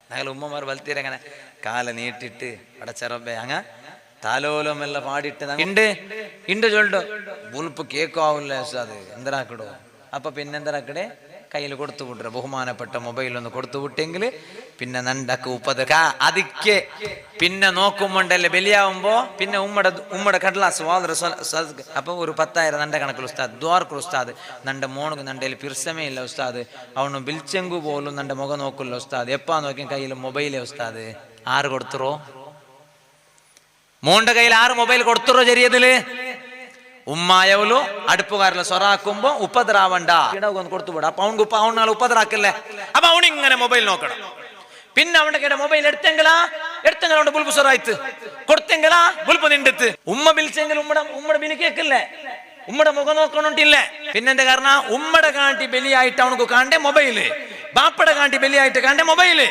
ഞങ്ങൾ ഉമ്മമാർ വലുത്തീരങ്ങനെ കാല നീട്ടിട്ട് പടച്ചറബേ അങ്ങ താലോലമെല്ലാം പാടിയിട്ട് ഇണ്ട് ഇണ്ട് ചൊല്ലോ ബുൾപ്പ് കേക്കാവില്ല അത് എന്തരാക്കിടോ. അപ്പൊ പിന്നെന്തരാക്കടേ കയ്യിൽ കൊടുത്തു വിട്ര ബഹുമാനപ്പെട്ട മൊബൈലൊന്ന് കൊടുത്തു വിട്ടെങ്കിൽ പിന്നെ നണ്ടക്ക് ഉപ്പത് അതിക്ക് പിന്നെ നോക്കുമ്പോണ്ടല്ലേ ബലിയാവുമ്പോ പിന്നെ ഉമ്മടെ കടലാസ് അപ്പൊ ഒരു 10,000 നണ്ട കണക്കിൽ ഉസ്താദ് ദ്വാർക്കു ഉസ്താദ് നന്റെ മോണക്ക് നണ്ടയിൽ പിർസമേ ഇല്ല ഉസ്താദ് അവನು ബിൽച്ചെങ്കു പോലും നന്റെ മുഖം നോക്കില്ല ഉസ്താദ് എപ്പാ നോക്കി കയ്യിൽ മൊബൈലേ ഉസ്താദ് ആറ് കൊടുത്തുറോ മോന്റെ കയ്യിൽ ആറ് മൊബൈൽ കൊടുത്തുറോ ചെറിയതില് ഉമ്മായവലു അടുപ്പുകാരിലെ സ്വറാക്കുമ്പോ ഉപദ്രാവണ്ട ഒന്ന് കൊടുത്തുവിട അപ്പൊ അവനാൾ ഉപദ്രാക്കല്ലേ അപ്പൊ അവനിങ്ങനെ മൊബൈൽ നോക്കണം. പിന്നെ അവന്റെ കയ്യുടെ മൊബൈൽ എടുത്തെങ്കിലാ അവന്റെ ബുൽപ്പ് സ്വറായിത്ത് കൊടുത്തെങ്കിലാ ബുൽപ്പ് നിണ്ടെത്ത് ഉമ്മ ബിൽച്ചെങ്കിൽ ഉമ്മടെ ബിലി കേക്കില്ലേ ഉമ്മടെ മുഖം നോക്കണോട്ടില്ലേ. പിന്നെന്താ കാരണം ഉമ്മടെ കാണ്ടി ബലിയായിട്ട് അവനക്ക് കാണ്ടേ മൊബൈല് ബാപ്പടെ കാണ്ടി ബലിയായിട്ട് കാണ്ടേ മൊബൈല്